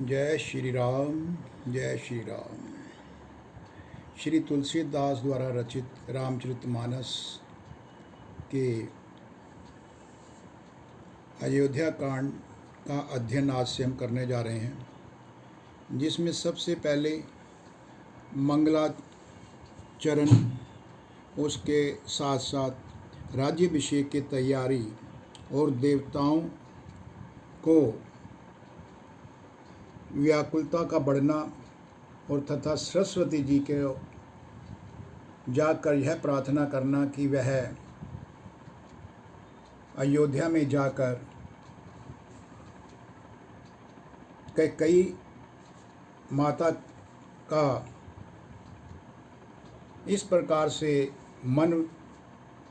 जय श्री राम। जय श्री राम। श्री तुलसीदास द्वारा रचित रामचरितमानस के अयोध्या कांड का अध्ययन आज से हम करने जा रहे हैं, जिसमें सबसे पहले मंगलाचरण, उसके साथ साथ राज्याभिषेक की तैयारी और देवताओं को व्याकुलता का बढ़ना और तथा सरस्वती जी के जाकर यह प्रार्थना करना कि वह अयोध्या में जाकर कई माता का इस प्रकार से मन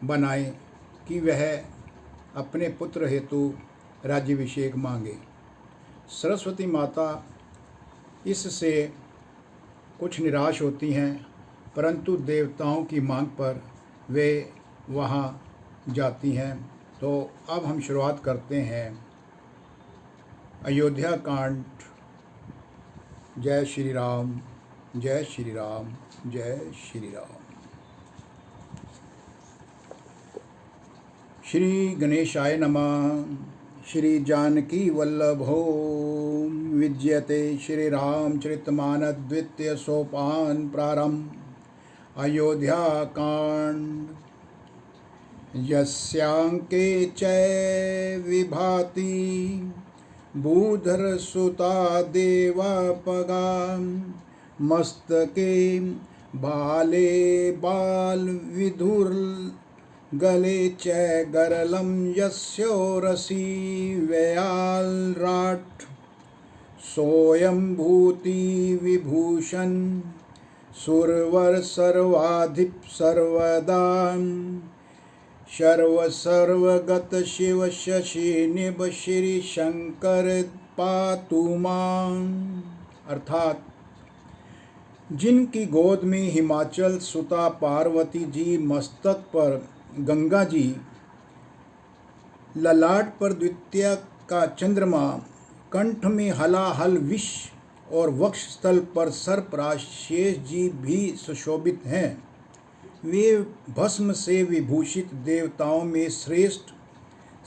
बनाए कि वह अपने पुत्र हेतु राज्याभिषेक मांगे। सरस्वती माता इससे कुछ निराश होती हैं, परंतु देवताओं की मांग पर वे वहाँ जाती हैं। तो अब हम शुरुआत करते हैं अयोध्या कांड। जय श्री राम। जय श्री राम। जय श्री राम। श्री गणेशाय नमः। श्री जानकी वल्लभो विज्यते। श्री रामचरितमानस द्वितीय सोपान प्रारंभ। अयोध्या कांड। यस्यांके च विभाति भूधर सुता देवापगा। मस्तके बाले बाल विधुर गले च गरलं यस्योरसि व्यालराट्। सोऽयं भूति विभूषण सुरवर सर्वाधिप सर्वदा। सर्वगत शिव शशि निभ श्री शंकर पातु मां। अर्थात जिनकी गोद में हिमाचल सुता पार्वती जी, मस्तक पर गंगा जी, ललाट पर द्वितीय का चंद्रमा, कंठ में हलाहल विष और वक्ष स्थल पर सर्पराज शेष जी भी सुशोभित हैं। वे भस्म से विभूषित देवताओं में श्रेष्ठ,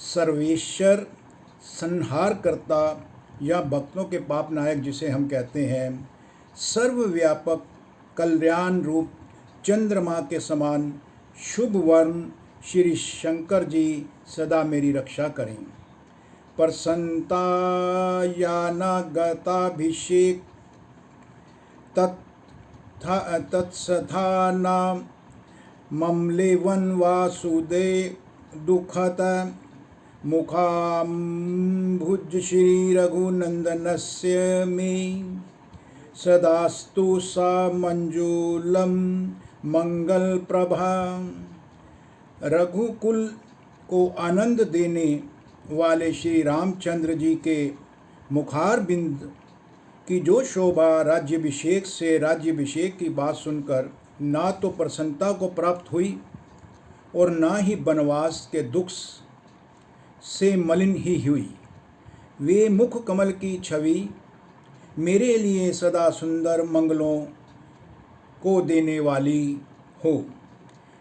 सर्वेश्वर, संहार करता या भक्तों के पाप नायक जिसे हम कहते हैं, सर्वव्यापक कल्याण रूप चंद्रमा के समान शुभ वर्ण श्री शंकर जी सदा मेरी रक्षा करें। प्रसन्नता यानागताभिषेक तत्सथाना ममलेवन वासुदे दुखत मुखाम्भुज श्री रघुनंदनस्य मे। सदास्तु सा मंजूलम मंगल प्रभा। रघुकुल को आनंद देने वाले श्री रामचंद्र जी के मुखार बिंद की जो शोभा राज्याभिषेक से राज्याभिषेक की बात सुनकर ना तो प्रसन्नता को प्राप्त हुई और ना ही वनवास के दुख से मलिन ही हुई। वे मुख कमल की छवि मेरे लिए सदा सुंदर मंगलों को देने वाली हो।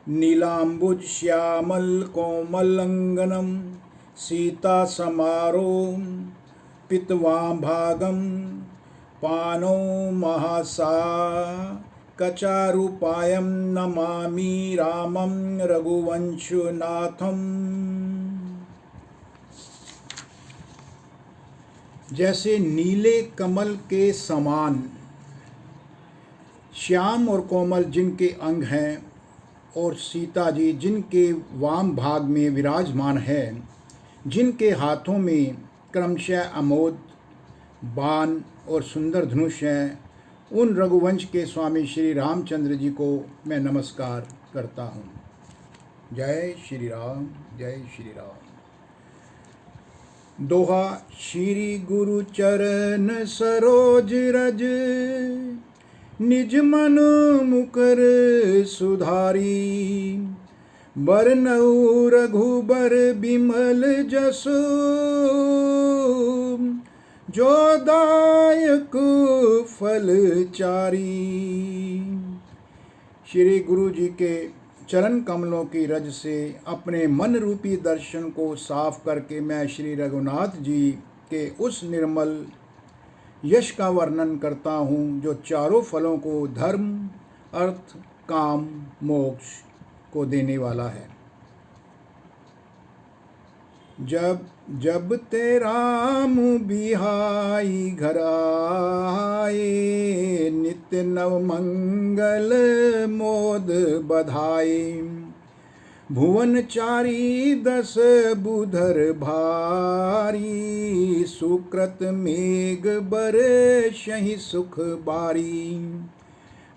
नीलांबुज श्यामल कोमल अंगनम सीता समारो पितवां भागम। पानो महासा कचारुपायम नमामि रामं रघुवंशनाथम। जैसे नीले कमल के समान श्याम और कोमल जिनके अंग हैं, और सीता जी जिनके वाम भाग में विराजमान है, जिनके हाथों में क्रमशः अमोद बाण और सुंदर धनुष हैं, उन रघुवंश के स्वामी श्री रामचंद्र जी को मैं नमस्कार करता हूँ। जय श्री राम। जय श्री राम। दोहा। श्री गुरु चरण सरोज रज निज मन मुकर सुधारी। बरनऊ रघुबर बिमल जसो जो दायक फलचारी। श्री गुरु जी के चरण कमलों की रज से अपने मन रूपी दर्शन को साफ करके मैं श्री रघुनाथ जी के उस निर्मल यश का वर्णन करता हूँ जो चारों फलों को धर्म, अर्थ, काम, मोक्ष को देने वाला है। जब जब ते राम बिहाई घर आए, नित्य नव मंगल मोद बधाए। भुवन चारी दस बुधर भारी, सुकृत मेघ बरसहि सुख बारी।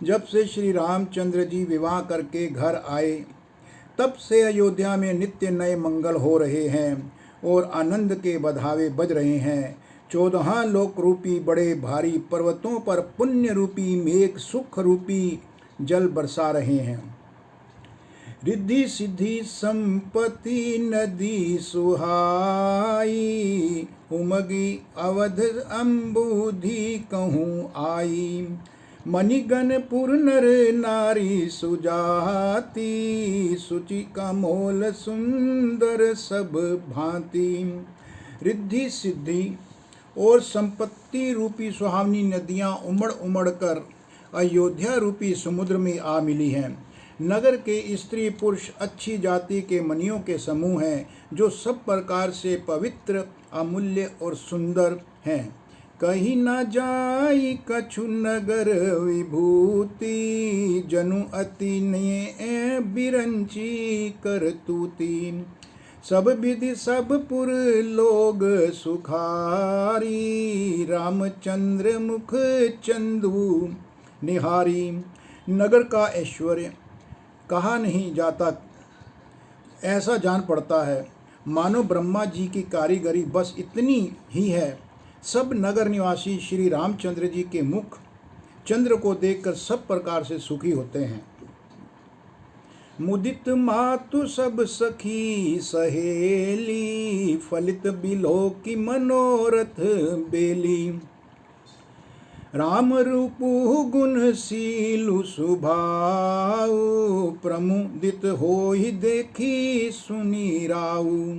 जब से श्री रामचंद्र जी विवाह करके घर आए तब से अयोध्या में नित्य नए मंगल हो रहे हैं और आनंद के बधावे बज रहे हैं। 14 लोक रूपी बड़े भारी पर्वतों पर पुण्य रूपी मेघ सुख रूपी जल बरसा रहे हैं। रिद्धि सिद्धि संपत्ति नदी सुहाई, उमगी अवध अम्बुधि कहूँ आई। मणिगणपुर नर नारी सुजाति, सुचि कमोल सुंदर सब भांति। रिद्धि सिद्धि और संपत्ति रूपी सुहावनी नदियाँ उमड़ उमड़ कर अयोध्या रूपी समुद्र में आ मिली हैं। नगर के स्त्री पुरुष अच्छी जाति के मनियों के समूह हैं जो सब प्रकार से पवित्र, अमूल्य और सुंदर हैं। कहीं न जाई कछु नगर विभूति, जनु अति ने बिरंची करतूती। सब विधि सब पुर लोग सुखारी, रामचंद्र मुख चंदू निहारी। नगर का ऐश्वर्य कहा नहीं जाता, ऐसा जान पड़ता है मानो ब्रह्मा जी की कारीगरी बस इतनी ही है। सब नगर निवासी श्री रामचंद्र जी के मुख चंद्र को देखकर सब प्रकार से सुखी होते हैं। मुदित मातु सब सखी सहेली, फलित बिलो की मनोरथ बेली। राम रूपु गुणशीलु सुभाऊ, प्रमुदित होहि देखी सुनी राऊ।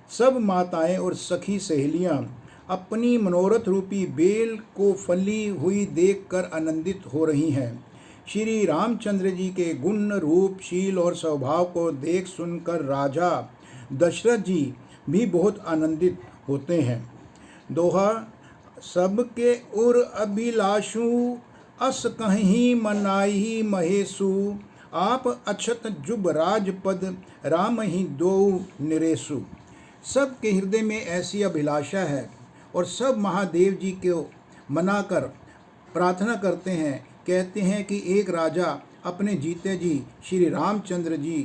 सब माताएं और सखी सहेलियां अपनी मनोरथ रूपी बेल को फली हुई देखकर आनंदित हो रही हैं। श्री रामचंद्र जी के गुण, रूप, शील और स्वभाव को देख सुनकर राजा दशरथ जी भी बहुत आनंदित होते हैं। दोहा, सबके उर अभिलाषु, अस कहीं मनाही महेशु। आप अक्षत जुब राजपद, राम ही दो निरेशु। सबके हृदय में ऐसी अभिलाषा है और सब महादेव जी को मनाकर प्रार्थना करते हैं। कहते हैं कि एक राजा अपने जीते जी श्री रामचंद्र जी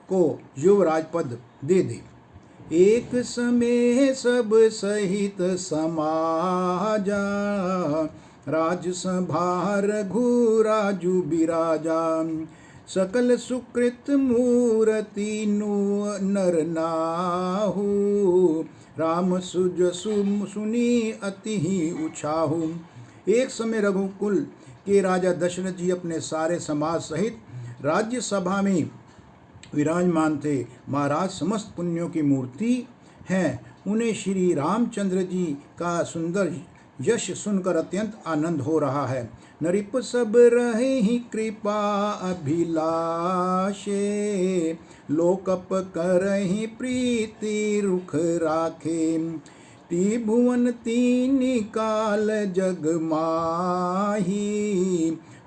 को युवराज पद दे दे। एक समय सब सहित समाजा, राजसभा रघुराजु बिराजा। सकल सुकृत मूर्ति नर नाहु, राम सुज सुनी अति ही उछाहु। एक समय रघुकुल के राजा दशरथ जी अपने सारे समाज सहित राज्यसभा में विराजमान थे। महाराज समस्त पुण्यों की मूर्ति हैं। उन्हें श्री रामचंद्र जी का सुंदर यश सुनकर अत्यंत आनंद हो रहा है। नरिप सब रहे ही कृपा अभिलाषे, लोकप करहि प्रीति रुख राखे। त्रिभुवन तीन काल जग माही,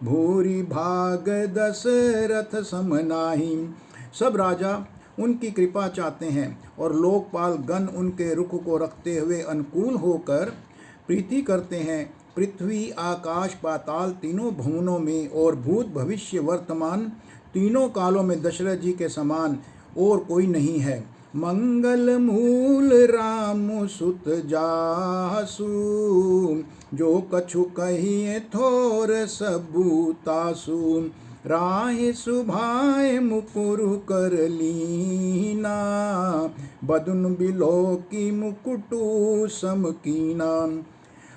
भूरि भाग दशरथ समनाही। सब राजा उनकी कृपा चाहते हैं और लोकपाल गण उनके रुख को रखते हुए अनुकूल होकर प्रीति करते हैं। पृथ्वी, आकाश, पाताल तीनों भुवनों में और भूत, भविष्य, वर्तमान तीनों कालों में दशरथ जी के समान और कोई नहीं है। मंगल मूल राम सुत जासु, जो कछु कहिए थोर सबूतासु। राहि सुभाए मुकुरु कर लीना, बदुन बिलो की मुकुटु समकीना।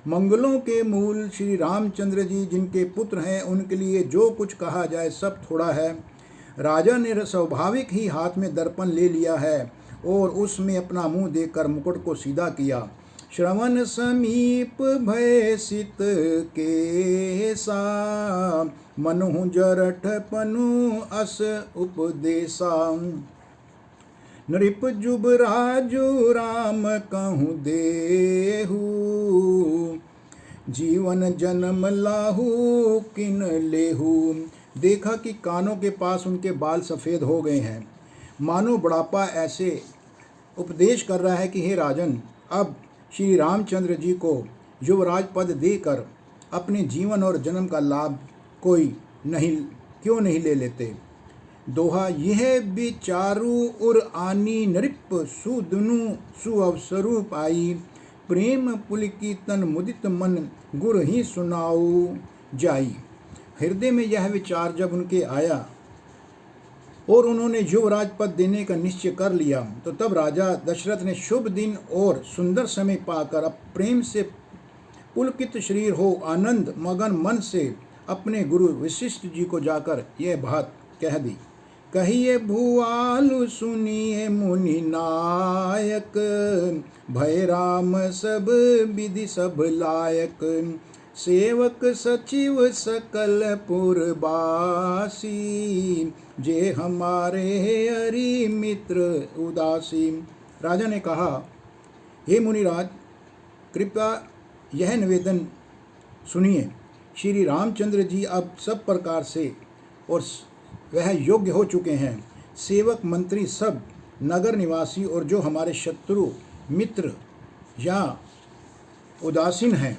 मंगलों के मूल श्री रामचंद्र जी जिनके पुत्र हैं, उनके लिए जो कुछ कहा जाए सब थोड़ा है। राजा ने स्वाभाविक ही हाथ में दर्पण ले लिया है और उसमें अपना मुंह देखकर मुकुट को सीधा किया। श्रवण समीप भय सित केसा, मनु जरठ पनु अस उपदेशा। नृप जुब राजु राम कहूँ देहु, जीवन जन्म लाहू किन लेहू। देखा कि कानों के पास उनके बाल सफ़ेद हो गए हैं, मानो बुढ़ापा ऐसे उपदेश कर रहा है कि हे राजन, अब श्री रामचंद्र जी को युवराज पद देकर अपने जीवन और जन्म का लाभ क्यों नहीं ले लेते। दोहा, यह विचारु उर आनी नृप सुदनु सुअवसरु पाई, प्रेम पुलकितन मुदित मन गुर ही सुनाऊ जाई। हृदय में यह विचार जब उनके आया और उन्होंने युवराज पद देने का निश्चय कर लिया, तो तब राजा दशरथ ने शुभ दिन और सुंदर समय पाकर अब प्रेम से पुलकित शरीर हो आनंद मगन मन से अपने गुरु वशिष्ठ जी को जाकर यह बात कह दी। कहिए भुआलु सुनिए मुनि नायक, भय राम सब विधि सब लायक। सेवक सचिव सकल पुरबासी, जे हमारे हरि मित्र उदासी। राजा ने कहा, हे मुनिराज, कृपया यह निवेदन सुनिए। श्री रामचंद्र जी अब सब प्रकार से और वह योग्य हो चुके हैं। सेवक मंत्री सब, नगर निवासी और जो हमारे शत्रु मित्र या उदासीन हैं,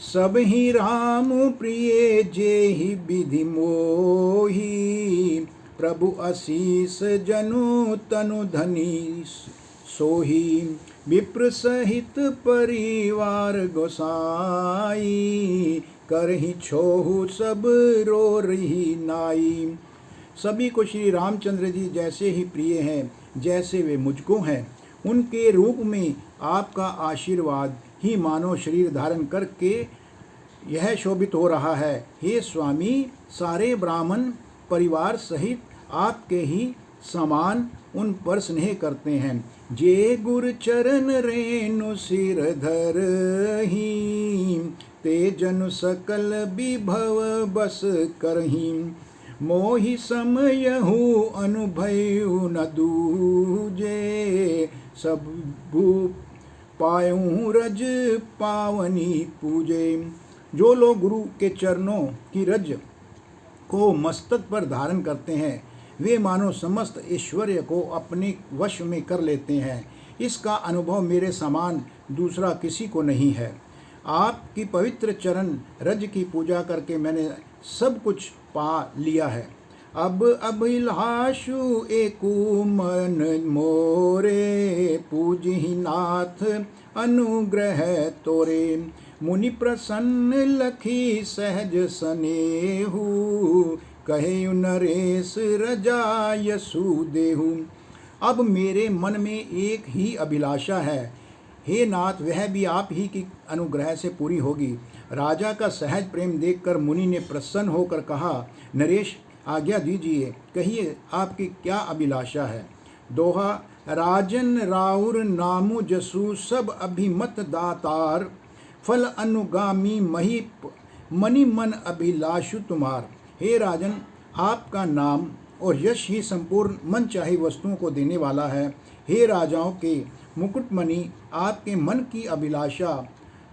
सब ही राम प्रिय जे ही विधि मोही। प्रभु आशीष जनु तनु धनी सोही, विप्र सहित परिवार गोसाई। करहि छोहु सब रो रही नाई। सभी को श्री रामचंद्र जी जैसे ही प्रिय हैं जैसे वे मुझको हैं। उनके रूप में आपका आशीर्वाद ही मानव शरीर धारण करके यह शोभित हो रहा है। हे स्वामी, सारे ब्राह्मण परिवार सहित आपके ही समान उन पर स्नेह करते हैं। जे गुर चरण रेणु सिर धरहि, ते जनु सकल विभव बस करहि। मोहि समयहु अनुभयु न दूजे, सब भू पायूं रज पावनी पूजे। जो लोग गुरु के चरणों की रज को मस्तक पर धारण करते हैं, वे मानो समस्त ऐश्वर्य को अपने वश में कर लेते हैं। इसका अनुभव मेरे समान दूसरा किसी को नहीं है। आपकी पवित्र चरण रज की पूजा करके मैंने सब कुछ पा लिया है। अब अभिलाषु एकु मन मोरे, पूजहि नाथ अनुग्रह तोरे। मुनि प्रसन्न लखी सहज सनेहु, कहे नरेश रजा यसु देहु। अब मेरे मन में एक ही अभिलाषा है, हे नाथ, वह भी आप ही की अनुग्रह से पूरी होगी। राजा का सहज प्रेम देखकर मुनि ने प्रसन्न होकर कहा, नरेश, आज्ञा दीजिए, कहिए आपकी क्या अभिलाषा है। दोहा, राजन राउर नामु जसु, सब अभिमत दातार। फल अनुगामी महीप, मनि मन अभिलाषु तुम्हार। हे राजन, आपका नाम और यश ही संपूर्ण मन चाही वस्तुओं को देने वाला है। हे राजाओं के मुकुटमणि, आपके मन की अभिलाषा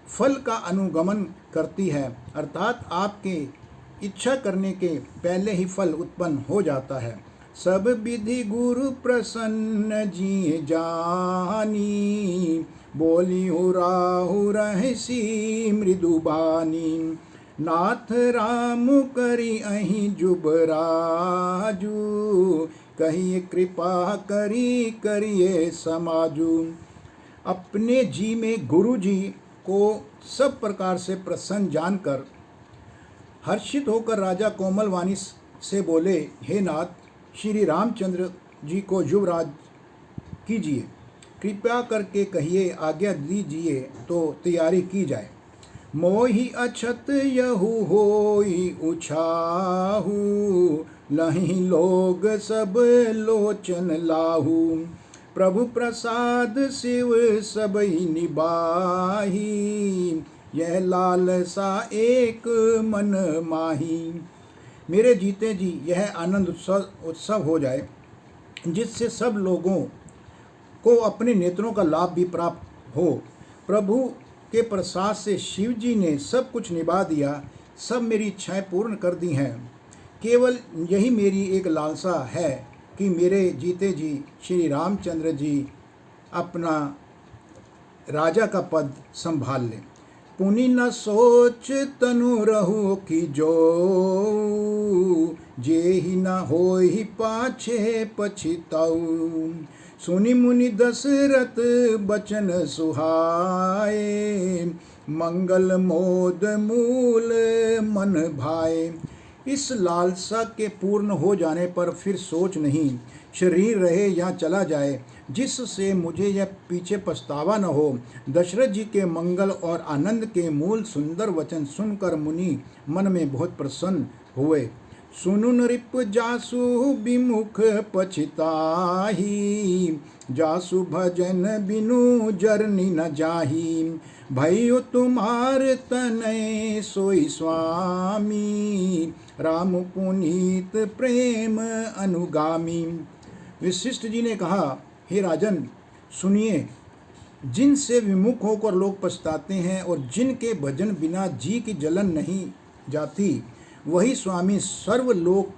फल का अनुगमन करती है, अर्थात आपके इच्छा करने के पहले ही फल उत्पन्न हो जाता है। सब विधि गुरु प्रसन्न जी जानी, बोली हो राहु रहसी मृदुबानी। नाथ राम करी अहि जुबराजू, कहिए कृपा करी करिए समाजू। अपने जी में गुरु जी को सब प्रकार से प्रसन्न जानकर हर्षित होकर राजा कोमल वाणी से बोले, हे नाथ, श्री रामचंद्र जी को युवराज कीजिए। कृपया करके कहिए, आज्ञा दीजिए तो तैयारी की जाए। मोहि अछत यहु होई उछाहू, लहि लोग सब लोचन लाहू। प्रभु प्रसाद शिव सबई निबाही, यह लालसा एक मन माही। मेरे जीते जी यह आनंद उत्सव हो जाए, जिससे सब लोगों को अपने नेत्रों का लाभ भी प्राप्त हो। प्रभु के प्रसाद से शिव जी ने सब कुछ निभा दिया, सब मेरी इच्छाएं पूर्ण कर दी हैं। केवल यही मेरी एक लालसा है कि मेरे जीते जी श्री रामचंद्र जी अपना राजा का पद संभाल लें। पुनि न सोच तनु रहु की जो, जेहि न होहि पाछे पछिताऊ। सुनि मुनि दशरथ बचन सुहाए, मंगल मोद मूल मन भाए। इस लालसा के पूर्ण हो जाने पर फिर सोच नहीं, शरीर रहे या चला जाए, जिससे मुझे यह पीछे पछतावा न हो। दशरथ जी के मंगल और आनंद के मूल सुंदर वचन सुनकर मुनि मन में बहुत प्रसन्न हुए। सुनु नृप जासु विमुख पछिताही, जासु भजन बिनु जरनी न जाही। भयो तुम्हार तनय सोई स्वामी, राम पुनीत प्रेम अनुगामी। वशिष्ठ जी ने कहा, हे राजन सुनिए, जिनसे विमुख होकर लोग पछताते हैं और जिनके भजन बिना जी की जलन नहीं जाती, वही स्वामी सर्वलोक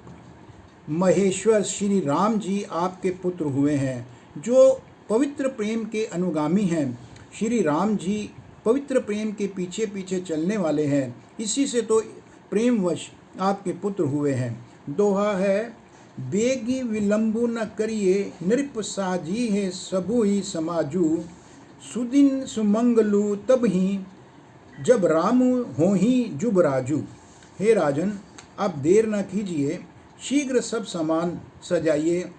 महेश्वर श्री राम जी आपके पुत्र हुए हैं, जो पवित्र प्रेम के अनुगामी हैं। श्री राम जी पवित्र प्रेम के पीछे पीछे चलने वाले हैं, इसी से तो प्रेमवश आपके पुत्र हुए हैं। दोहा है, बेगी विलंबु न करिए, नृप साजी है सबु ही समाजू। सुदिन सुमंगलु तब ही, जब राम हो ही जुब राजू। हे राजन, अब देर न कीजिए, शीघ्र सब सामान सजाइए।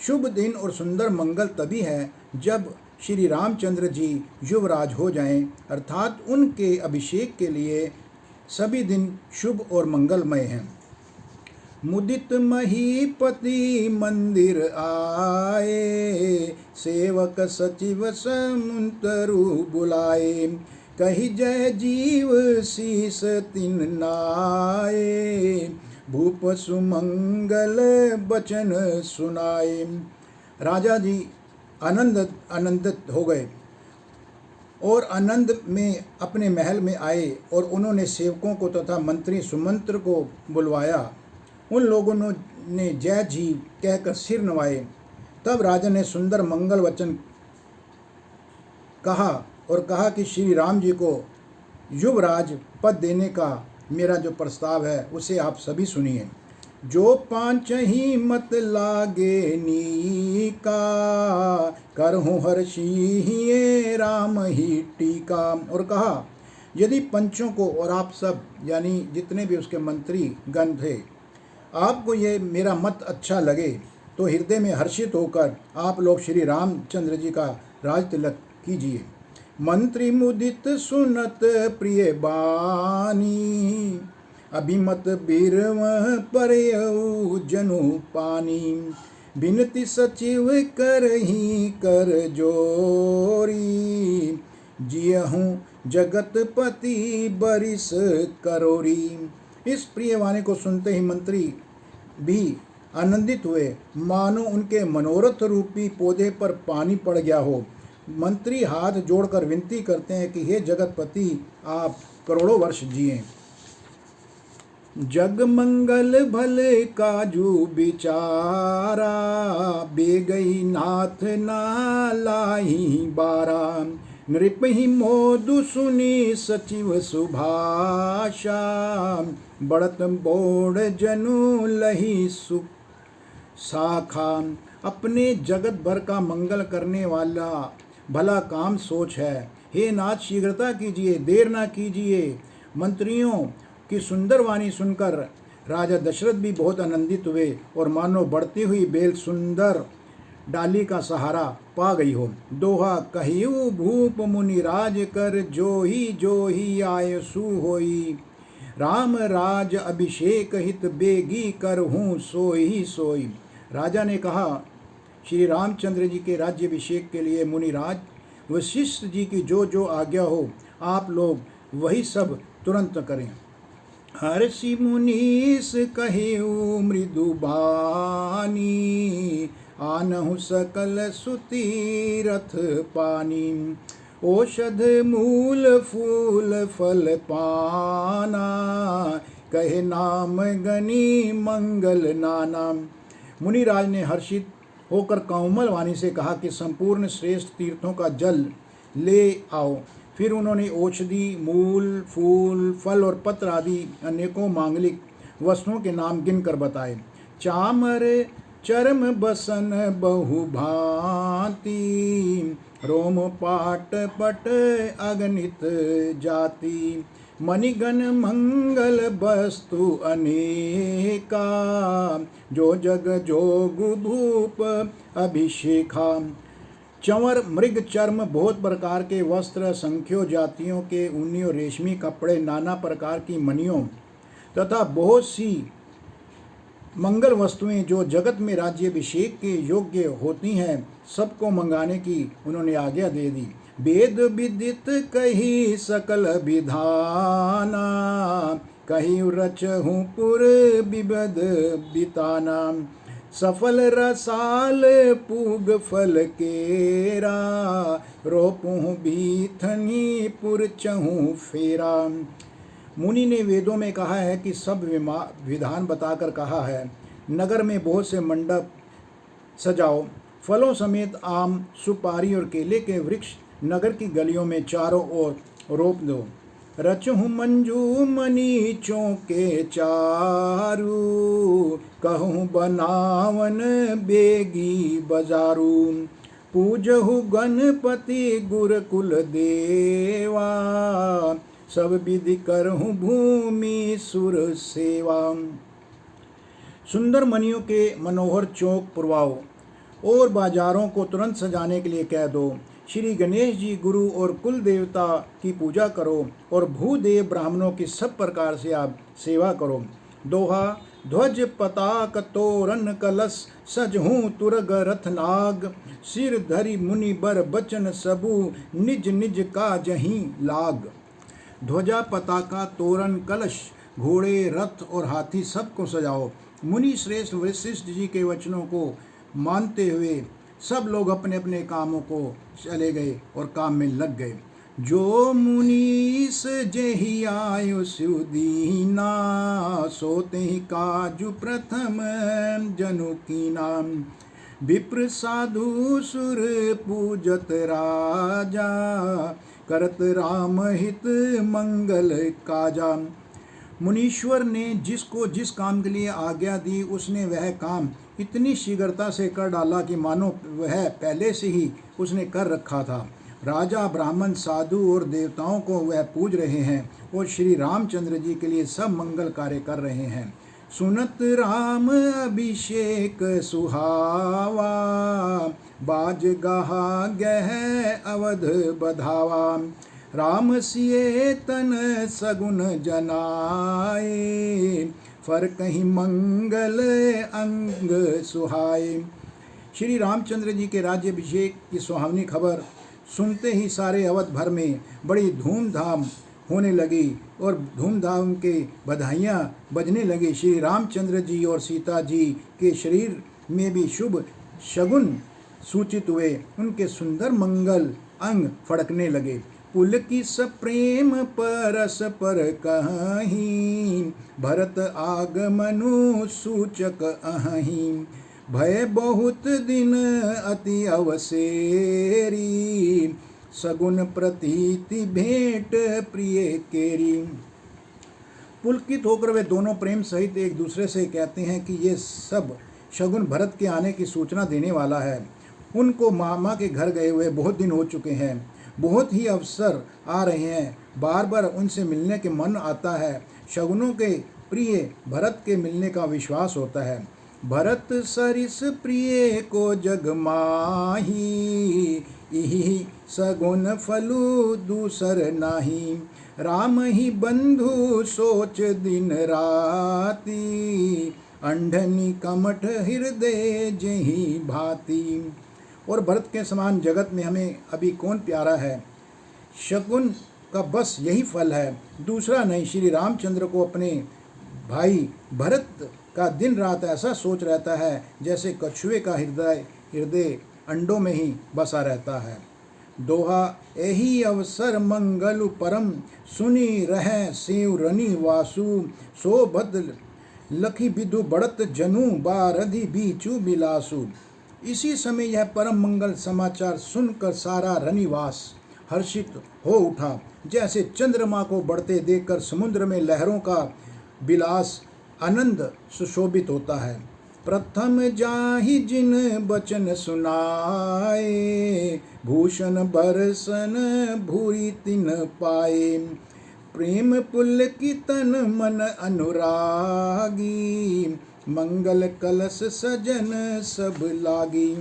शुभ दिन और सुंदर मंगल तभी है जब श्री रामचंद्र जी युवराज हो जाएं, अर्थात उनके अभिषेक के लिए सभी दिन शुभ और मंगलमय हैं। मुदित महीपति मंदिर आए, सेवक सचिव समुंतरु बुलाए। कही जय जीव शीस तिन नाए, भूप सुमंगल बचन सुनाए। राजा जी आनंदित हो गए और आनंद में अपने महल में आए और उन्होंने सेवकों को तथा मंत्री सुमंत्र को बुलवाया। उन लोगों ने जय जी कहकर सिर नवाए। तब राजा ने सुंदर मंगल वचन कहा और कहा कि श्री राम जी को युवराज पद देने का मेरा जो प्रस्ताव है उसे आप सभी सुनिए। जो पांच ही मत लागे नीका, करहूँ हर्षी राम ही टीका। और कहा, यदि पंचों को और आप सब यानी जितने भी उसके मंत्री गण थे, आपको ये मेरा मत अच्छा लगे तो हृदय में हर्षित होकर आप लोग श्री रामचंद्र जी का राज तिलक कीजिए। मंत्री मुदित सुनत प्रिय बानी, अभिमत बीरव परयऊ जनु पानी। बिनती सचिव करही कर जोरी, जियहूँ जगतपति बरिस करोरी। इस प्रियवाणी को सुनते ही मंत्री भी आनंदित हुए, मानो उनके मनोरथ रूपी पौधे पर पानी पड़ गया हो। मंत्री हाथ जोड़कर विनती करते हैं कि हे जगतपति, आप करोड़ों वर्ष जिए। जग मंगल भले काजू बिचारा, बेगई नाथ नालाही बारा। नृपहि मोदु सुनी सचिव सुभाषा, बढ़त बोड़ जनु लही सुख शाखा। अपने जगत भर का मंगल करने वाला भला काम सोच है। हे नाथ, शीघ्रता कीजिए, देर ना कीजिए। मंत्रियों की सुंदर वाणी सुनकर राजा दशरथ भी बहुत आनंदित हुए और मानो बढ़ती हुई बेल सुंदर डाली का सहारा पा गई हो। दोहा कहियो भूप मुनि राज कर, जो ही आय सु होई। राम राज अभिषेक हित बेगी कर हूँ सोई सोई। राजा ने कहा, श्री रामचंद्र जी के राज्यभिषेक के लिए मुनिराज वशिष्ठ जी की जो जो आज्ञा हो आप लोग वही सब तुरंत करें। हर्षि मुनीस कहिउ मृदु बानी, आनहु सकल सुती रथ पानी। औषध मूल फूल फल पाना, कहे नाम गनी मंगल नाना। मुनिराज ने हर्षित होकर कोमल वाणी से कहा कि संपूर्ण श्रेष्ठ तीर्थों का जल ले आओ। फिर उन्होंने औषधि, मूल, फूल, फल और पत्र आदि अनेकों मांगलिक वस्तुओं के नाम गिनकर बताए। चामर चर्म बसन बहु भांति, रोम पाट पट अगणित जाति। मणिगण मंगल वस्तु अनेका, जो जग जोग भूप अभिषेका। चंवर, मृग चर्म, बहुत प्रकार के वस्त्र, संख्यो जातियों के ऊनी और रेशमी कपड़े, नाना प्रकार की मणियों तथा बहुत सी मंगल वस्तुएं जो जगत में राज्याभिषेक के योग्य होती हैं, सबको मंगाने की उन्होंने आज्ञा दे दी। वेद विदित कही सकल विधाना, कही रचहूँ पुर विबद बिताना। सफल रसाल पूग फल केरा, रोपुँ बीथनी पुर चहूँ फेरा। मुनि ने वेदों में कहा है कि सब विधान बताकर कहा है, नगर में बहुत से मंडप सजाओ, फलों समेत आम, सुपारी और केले के वृक्ष नगर की गलियों में चारों ओर रोप दो। रचहूँ मंजू मनी चौके चारू, कहूँ बनावन बेगी बजारू। पूजहु गणपति गुर कुल देवा, सब विधि करहूँ भूमि सुर सेवा। सुंदर मणियों के मनोहर चौक पुरवाओ और बाजारों को तुरंत सजाने के लिए कह दो। श्री गणेश जी, गुरु और कुल देवता की पूजा करो और भूदेव ब्राह्मणों की सब प्रकार से आप सेवा करो। दोहा ध्वज पताक तोरण कलश, सजहूँ तुरग रथ नाग। सिर धरि मुनि बर बचन सबू, निज निज का जहीं लाग। ध्वजा, पताका, तोरण, कलश, घोड़े, रथ और हाथी सबको सजाओ। मुनि श्रेष्ठ वशिष्ठ जी के वचनों को मानते हुए सब लोग अपने अपने कामों को चले गए और काम में लग गए। जो मुनीस जेहि आयु सुदीना, सोते ही काजु प्रथम जनु कीना। विप्र साधु सुर पूजत राजा, करत राम हित मंगल काजा। मुनीश्वर ने जिसको जिस काम के लिए आज्ञा दी, उसने वह काम इतनी शीघ्रता से कर डाला कि मानो वह पहले से ही उसने कर रखा था। राजा, ब्राह्मण, साधु और देवताओं को वह पूज रहे हैं और श्री रामचंद्र जी के लिए सब मंगल कार्य कर रहे हैं। सुनत राम अभिषेक सुहावा, बाज गहा गह अवध बधावा। राम सिए तन सगुन जनाए, फर कहीं मंगल अंग सुहाए। श्री रामचंद्र जी के राज्याभिषेक की सुहावनी खबर सुनते ही सारे अवध भर में बड़ी धूमधाम होने लगी और धूमधाम के बधाइयाँ बजने लगी। श्री रामचंद्र जी और सीता जी के शरीर में भी शुभ शगुन सूचित हुए, उनके सुंदर मंगल अंग फड़कने लगे। पुलकित प्रेम परस पर कहीं, भरत आगमनु सूचक अहीं। भय बहुत दिन अति अवसेरी, सगुन प्रतीति भेंट प्रिय केरी। पुलकित होकर वे दोनों प्रेम सहित एक दूसरे से कहते हैं कि ये सब शगुन भरत के आने की सूचना देने वाला है। उनको मामा के घर गए हुए बहुत दिन हो चुके हैं, बहुत ही अवसर आ रहे हैं, बार बार उनसे मिलने के मन आता है। शगुनों के प्रिय भरत के मिलने का विश्वास होता है। भरत सरिस प्रिय को जग माही, इहि सगुन फलु दूसर नाही। राम ही बंधु सोच दिन राती, अंधनि कमठ हृदय जेहि भांति। और भरत के समान जगत में हमें अभी कौन प्यारा है। शकुन का बस यही फल है, दूसरा नहीं। श्री रामचंद्र को अपने भाई भरत का दिन रात ऐसा सोच रहता है जैसे कछुए का हृदय अंडों में ही बसा रहता है। दोहा एही अवसर मंगलु परम, सुनी रह सेव रनि वासु। सो बदल लखी बिदु बढ़त जनु, बारधि बीचू बिलासु। इसी समय यह परम मंगल समाचार सुनकर सारा रनिवास हर्षित हो उठा, जैसे चंद्रमा को बढ़ते देखकर समुद्र में लहरों का बिलास आनंद सुशोभित होता है। प्रथम जाहि जिन बचन सुनाए, भूषण बरसन भूरि तिन पाए। प्रेम पुलकितन मन अनुरागी, मंगल कलश सजन सब लागी।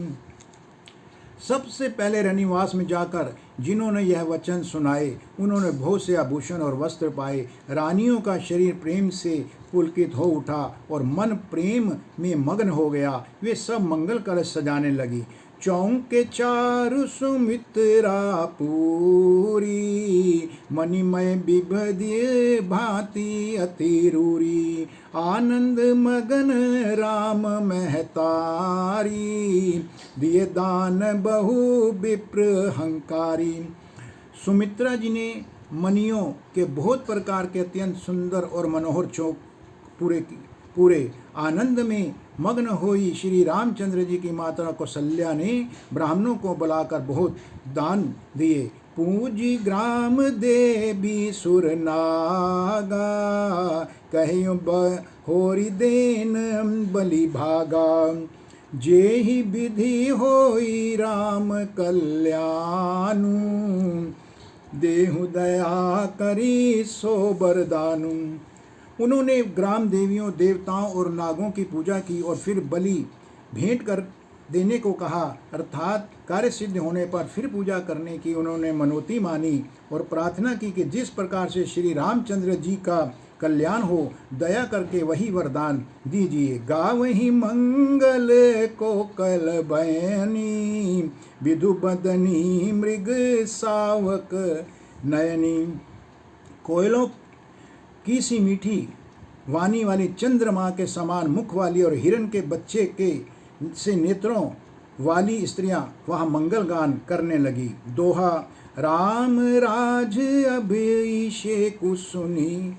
सबसे पहले रनिवास में जाकर जिन्होंने यह वचन सुनाए, उन्होंने बहुत से आभूषण और वस्त्र पाए। रानियों का शरीर प्रेम से पुलकित हो उठा और मन प्रेम में मग्न हो गया। वे सब मंगल कलश सजाने लगी। चौंके चारु सुमित्रा पूरी, मणिमय बिभदिय भांति अति रूरी। आनंद मगन राम महतारी, दिए दान बहु विप्र हंकारी। सुमित्रा जी ने मणियों के बहुत प्रकार के अत्यंत सुंदर और मनोहर चौक पूरे आनंद में मग्न हुई श्री रामचंद्र जी की माता कौशल्या ने ब्राह्मणों को बुलाकर बहुत दान दिए। पूजी ग्राम देवी सुर नागा, कहियो होरी देन बलि भागा। जेहि विधि होई राम कल्याणु, देहु दया करी सो बरदानु। उन्होंने ग्राम देवियों, देवताओं और नागों की पूजा की और फिर बलि भेंट कर देने को कहा, अर्थात कार्य सिद्ध होने पर फिर पूजा करने की उन्होंने मनोती मानी और प्रार्थना की कि जिस प्रकार से श्री रामचंद्र जी का कल्याण हो, दया करके वही वरदान दीजिए। गावहि मंगल को कल बयनी, विधु बदनी मृग सावक नयनी। कोयलों की सी मीठी वाणी वाली, चंद्रमा के समान मुख वाली और हिरण के बच्चे के से नेत्रों वाली स्त्रियां वहाँ मंगल गान करने लगी। दोहा राम राज अभिषेक सुनी,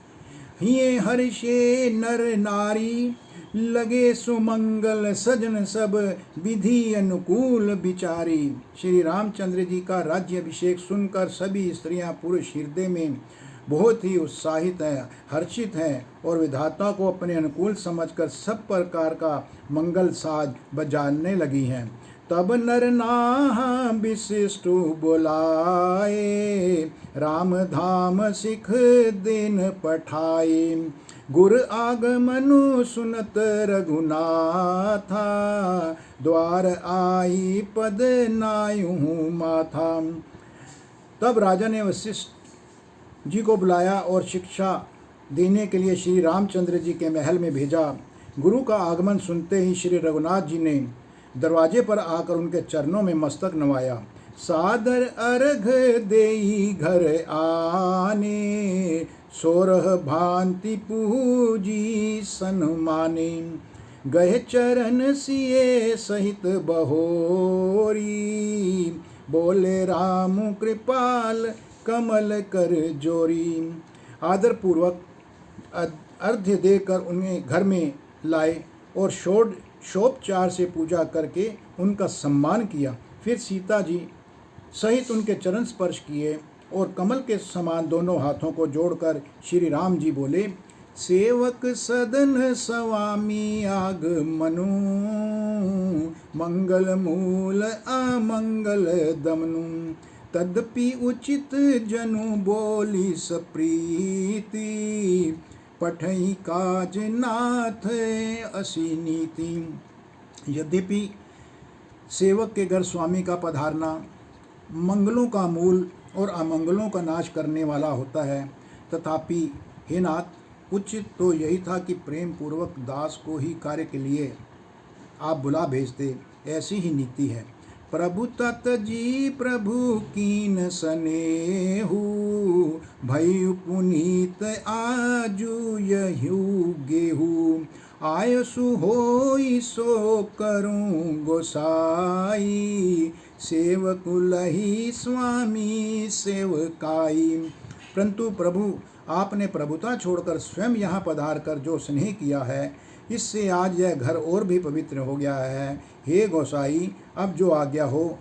हिये हर्षे नर नारी। लगे सुमंगल सजन सब, विधि अनुकूल विचारी। श्री रामचंद्र जी का राज्य अभिषेक सुनकर सभी स्त्रियां पुरुष हृदय में बहुत ही उत्साहित हैं, हर्षित हैं और विधाता को अपने अनुकूल समझकर सब प्रकार का मंगल साज बजाने लगी हैं। तब नर नाह विशिष्टु बुलाए, राम धाम सिख दिन पठाए। गुर आगमनु सुनत रघुनाथा, द्वार आई पद नायु माथा। तब राजा ने वशिष्ठ जी को बुलाया और शिक्षा देने के लिए श्री रामचंद्र जी के महल में भेजा। गुरु का आगमन सुनते ही श्री रघुनाथ जी ने दरवाजे पर आकर उनके चरणों में मस्तक नवाया। सादर अर्घ देई घर आने, सोरह भांति पूजी सन्माने। गए चरण सिए सहित बहोरी, बोले राम कृपाल कमल कर जोरी। आदर पूर्वक अर्घ्य देकर उन्हें घर में लाए और षोडशोपचार से पूजा करके उनका सम्मान किया। फिर सीता जी सहित उनके चरण स्पर्श किए और कमल के समान दोनों हाथों को जोड़कर श्री राम जी बोले, सेवक सदन स्वामी आगमनु, मंगल मूल अमंगल दमनु। तदपि उचित जनु बोली सप्रीति, पठई काज नाथ असी नीति। यद्यपि सेवक के घर स्वामी का पधारना मंगलों का मूल और अमंगलों का नाश करने वाला होता है, तथापि हे नाथ, उचित तो यही था कि प्रेम पूर्वक दास को ही कार्य के लिए आप बुला भेजते। ऐसी ही नीति है। प्रभु तत जी प्रभु कीन सनेहु, भयु पुनीत आजु यहु गेहू। आयसु होई सो करूं गोसाई, सेवकु लही स्वामी सेवकाई। परंतु प्रभु, आपने प्रभुता छोड़कर स्वयं यहाँ पधार कर जो स्नेह किया है, इससे आज यह घर और भी पवित्र हो गया है। हे गोसाई, अब जो आज्ञा हो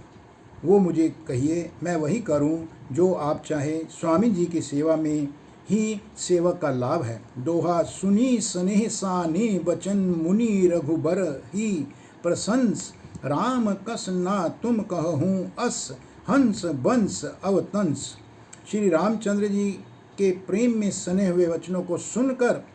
वो मुझे कहिए, मैं वही करूं जो आप चाहें। स्वामी जी की सेवा में ही सेवक का लाभ है। दोहा सुनी स्नेह साने बचन, मुनि रघुबर ही प्रशंस। राम कस ना तुम कहूँ अस, हंस बंस अवतंस। श्री रामचंद्र जी के प्रेम में सने हुए वचनों को सुनकर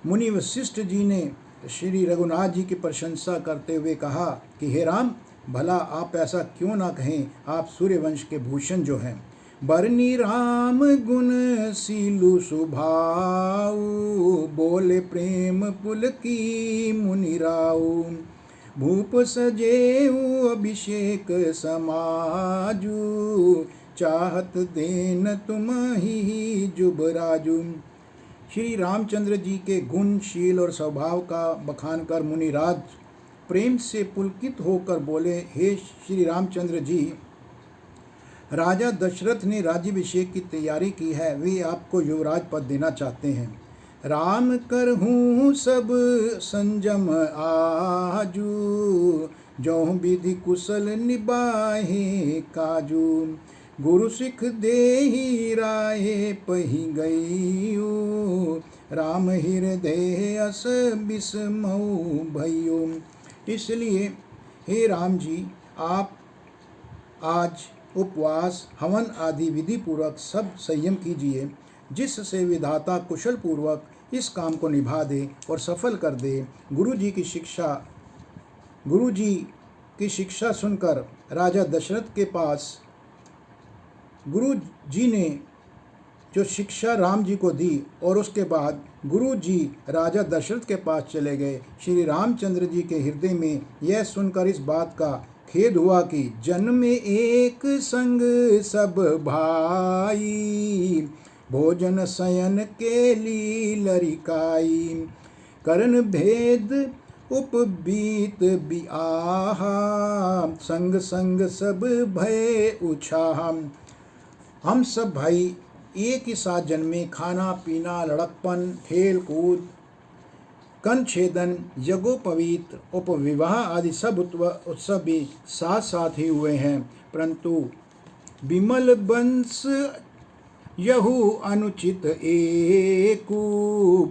मुनि वशिष्ठ जी ने श्री रघुनाथ जी की प्रशंसा करते हुए कहा कि हे राम, भला आप ऐसा क्यों ना कहें, आप सूर्यवंश के भूषण जो हैं। बरनी राम गुण सीलु सुभाऊ, बोले प्रेम पुलकी मुनिराऊ। भूप सजेऊ अभिषेक समाजू, चाहत देन तुम ही जुबराजू। श्री रामचंद्र जी के गुण, शील और स्वभाव का बखान कर मुनिराज प्रेम से पुलकित होकर बोले, हे श्री रामचंद्र जी, राजा दशरथ ने राज्याभिषेक की तैयारी की है। वे आपको युवराज पद देना चाहते हैं। राम करहूँ सब संजम आजू, जो विधि कुशल निबाहे काजू। गुरु सिख देहि राहे पही गईयो, राम हृदय अस बिस्मऊ भइयो। इसलिए हे राम जी, आप आज उपवास, हवन आदि विधि पूर्वक सब संयम कीजिए, जिससे विधाता कुशल पूर्वक इस काम को निभा दे और सफल कर दे। गुरु जी की शिक्षा सुनकर राजा दशरथ के पास गुरु जी ने जो शिक्षा राम जी को दी और उसके बाद गुरु जी राजा दशरथ के पास चले गए। श्री रामचंद्र जी के हृदय में यह सुनकर इस बात का खेद हुआ कि जन्म एक संग सब भाई, भोजन शयन के लीलरिकाई। करण भेद उपबीत बिआहा, संग संग सब भय उछाहा। हम सब भाई एक ही साथ जन्मे, खाना पीना, लड़कपन, खेल कूद, कन छेदन, यज्ञोपवीत, उपविवाह आदि सब उत्सव भी साथ साथ ही हुए हैं। परंतु विमल वंश यहु अनुचित एकू,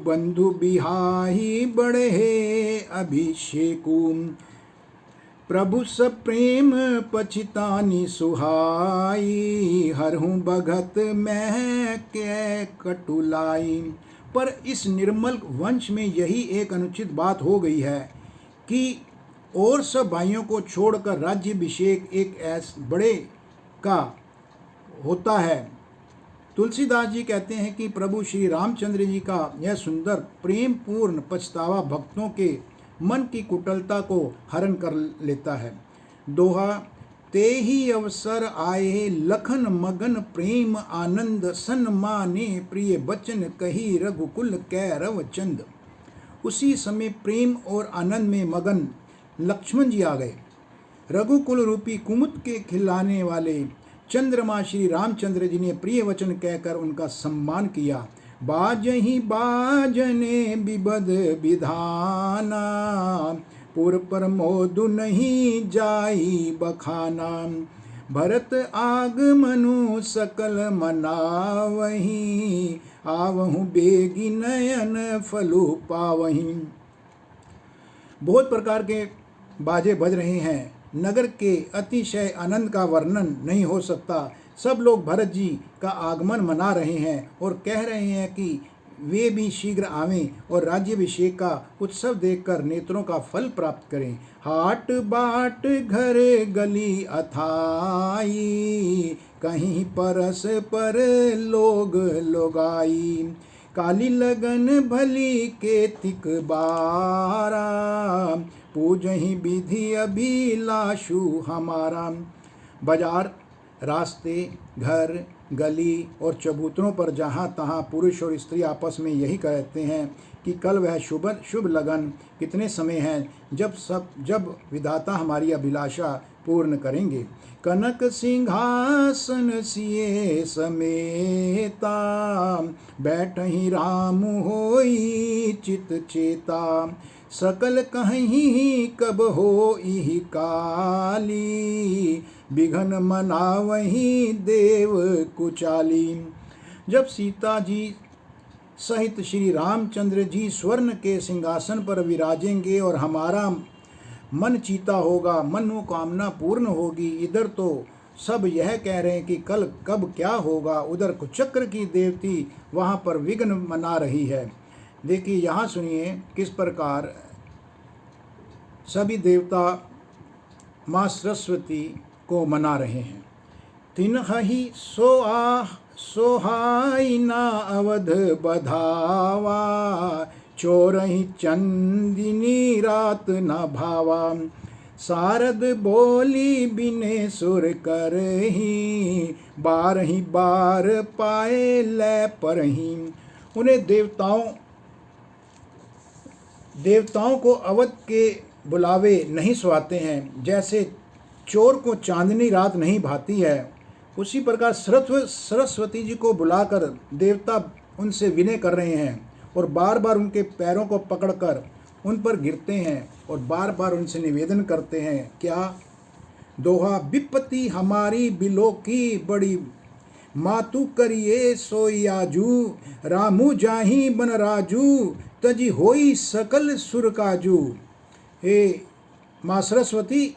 बंधु बिहाही बढ़े अभिषेकू। प्रभु सब प्रेम पछितानी सुहाई, हरहूँ भगत मैं के कटुलाई। पर इस निर्मल वंश में यही एक अनुचित बात हो गई है कि और सब भाइयों को छोड़कर राज्याभिषेक एक ऐसे बड़े का होता है। तुलसीदास जी कहते हैं कि प्रभु श्री रामचंद्र जी का यह सुंदर प्रेम पूर्ण पछतावा भक्तों के मन की कुटिलता को हरण कर लेता है। दोहा ते ही अवसर आए, लखन मगन प्रेम आनंद, सन्माने प्रिय बचन कही रघुकुल कैरव चंद। उसी समय प्रेम और आनंद में मगन लक्ष्मण जी आ गए। रघुकुल रूपी कुमुद के खिलाने वाले चंद्रमा श्री रामचंद्र जी ने प्रिय वचन कहकर उनका सम्मान किया। बाजही बाजने विबद विधाना, पुर प्रमोदु नहीं जाई बखाना। भरत आगमनु सकल मनावही, आवहु बेगी नयन फलु पावही। बहुत प्रकार के बाजे बज रहे हैं। नगर के अतिशय आनंद का वर्णन नहीं हो सकता। सब लोग भरत जी का आगमन मना रहे हैं और कह रहे हैं कि वे भी शीघ्र आवें और राज्याभिषेक का उत्सव देखकर नेत्रों का फल प्राप्त करें। हाट बाट घर गली अथाई, कहीं परस पर लोग लोगाई। काली लगन भली के तिक बारा, पूजहि विधि अभिलाषु हमारा। बाजार, रास्ते, घर, गली और चबूतरों पर जहाँ तहाँ पुरुष और स्त्री आपस में यही कहते हैं कि कल वह शुभ लगन कितने समय हैं जब विधाता हमारी अभिलाषा पूर्ण करेंगे। कनक सिंहासन सिए समेता, बैठहि राम होई चित चेता। सकल कहीं कब होई काली, बिघन मनावही देव कुचाली। जब सीता जी सहित श्री रामचंद्र जी स्वर्ण के सिंहासन पर विराजेंगे और हमारा मन चीता होगा, मनोकामना पूर्ण होगी। इधर तो सब यह कह रहे हैं कि कल कब क्या होगा, उधर कुचक्र की देवती वहाँ पर विघ्न मना रही है। देखिए यहाँ सुनिए किस प्रकार सभी देवता माँ सरस्वती को मना रहे हैं। तिन्हि सोहाई ना अवध बधावा, चोरहि चंदिनी रात न भावा। सारद बोली बिने सुर करही, बारही बार पाए लै परही। उन्हें देवताओं को अवध के बुलावे नहीं सुहाते हैं। जैसे चोर को चांदनी रात नहीं भाती है, उसी प्रकार सरस्वती जी को बुलाकर देवता उनसे विनय कर रहे हैं और बार बार उनके पैरों को पकड़कर उन पर गिरते हैं और बार बार उनसे निवेदन करते हैं। क्या? दोहा विपत्ति हमारी बिलो की बड़ी, मातु करिए सोयाजू। रामू जाही बन राजू, तजी होई सकल सुर काजू। हे माँ सरस्वती,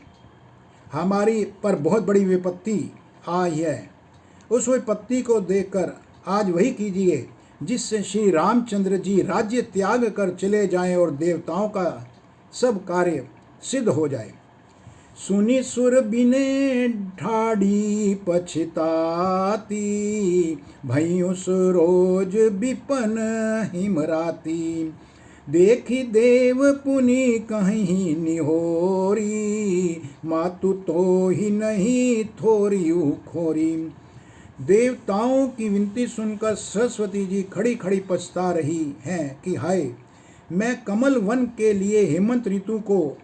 हमारी पर बहुत बड़ी विपत्ति आई है। उस विपत्ति को देखकर आज वही कीजिए जिससे श्री रामचंद्र जी राज्य त्याग कर चले जाएं और देवताओं का सब कार्य सिद्ध हो जाए। सुनी सुर बिने ढाड़ी पछताती, भइयों सुरोज विपन हिमराती। देखी देव पुनि कहीं निहोरी, मातु तो ही नहीं थोरी खोरी। देवताओं की विनती सुनकर सरस्वती जी खड़ी खड़ी पछता रही हैं कि हाय, मैं कमल वन के लिए हेमंत ऋतु को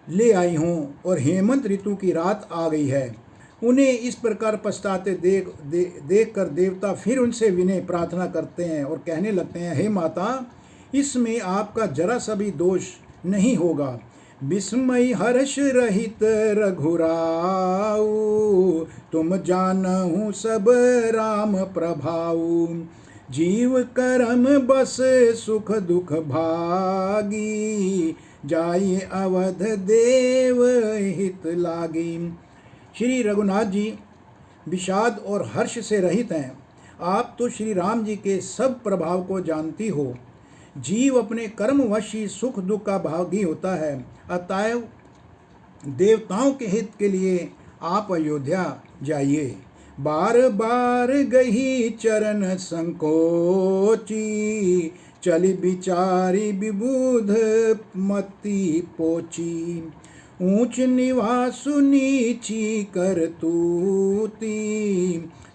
ले आई हूँ और हेमंत ऋतु की रात आ गई है। उन्हें इस प्रकार पछताते देख कर देवता फिर उनसे विनय प्रार्थना करते हैं और कहने लगते हैं, हे माता, इसमें आपका जरा सा भी दोष नहीं होगा। विस्मय हर्ष रहित रघुराऊ, तुम जानहु सब राम प्रभाऊ। जीव करम बस सुख दुख भागी, जाई अवध देव हित लागी। श्री रघुनाथ जी विषाद और हर्ष से रहित हैं। आप तो श्री राम जी के सब प्रभाव को जानती हो। जीव अपने कर्मवश ही सुख दुख का भागी होता है। अतएव देवताओं के हित के लिए आप अयोध्या जाइए। बार बार गही चरण संकोची, चली बिचारी विबुध मति पोची। ऊंच निवासु नीची करतूती,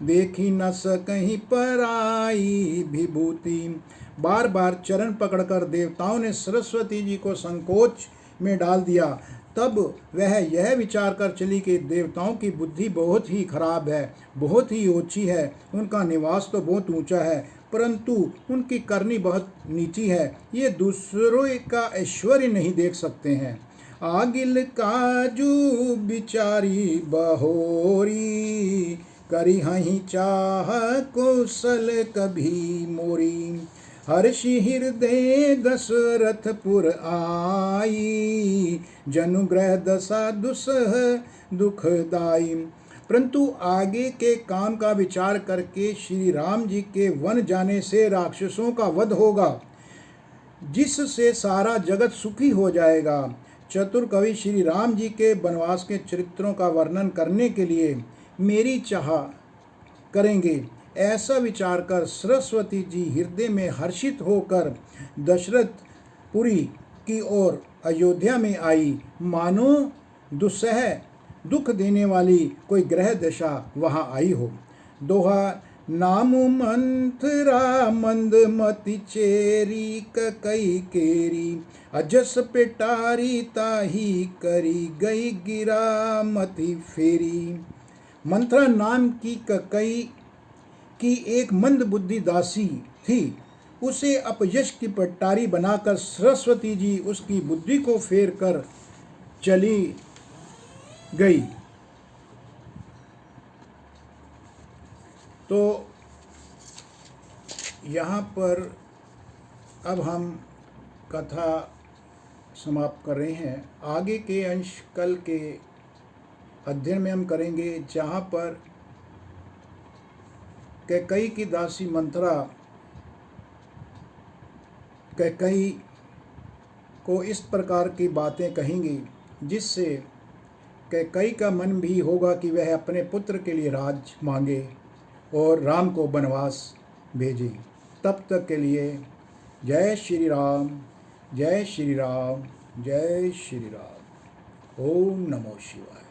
देखी न सकहीं पराई विभूति। बार बार चरण पकड़कर देवताओं ने सरस्वती जी को संकोच में डाल दिया। तब वह यह विचार कर चली कि देवताओं की बुद्धि बहुत ही खराब है, बहुत ही ऊंची है। उनका निवास तो बहुत ऊंचा है, परंतु उनकी करनी बहुत नीची है। ये दूसरों का ऐश्वर्य नहीं देख सकते हैं। आगिल काजू बिचारी बहोरी, करी हहीं चाह कौशल कभी मोरी। हर्षि हृदय दशरथपुर आई, जनुग्रह दशा दुसह दुखदाई। परंतु आगे के काम का विचार करके श्री राम जी के वन जाने से राक्षसों का वध होगा, जिससे सारा जगत सुखी हो जाएगा। चतुर कवि श्री राम जी के वनवास के चरित्रों का वर्णन करने के लिए मेरी चाह करेंगे। ऐसा विचार कर सरस्वती जी हृदय में हर्षित होकर दशरथपुरी की ओर अयोध्या में आई, मानो दुस्सह दुख देने वाली कोई ग्रह दशा वहाँ आई हो। दोहा, नाम मंथरा मंदमति चेरी कई केरी, अजस पेटारी ताही करी गई गिरा मति फेरी। मंथरा नाम की कई की एक मंद बुद्धि दासी थी। उसे अपयश की पटारी बनाकर सरस्वती जी उसकी बुद्धि को फेर कर चली गई। तो यहाँ पर अब हम कथा समाप्त कर रहे हैं। आगे के अंश कल के अध्ययन में हम करेंगे, जहाँ पर कैकई की दासी मंथरा कैकई को इस प्रकार की बातें कहेंगी, जिससे कैकई का मन भी होगा कि वह अपने पुत्र के लिए राज मांगे और राम को वनवास भेजे। तब तक के लिए जय श्री राम, जय श्री राम, जय श्री राम। ओम नमो शिवाय।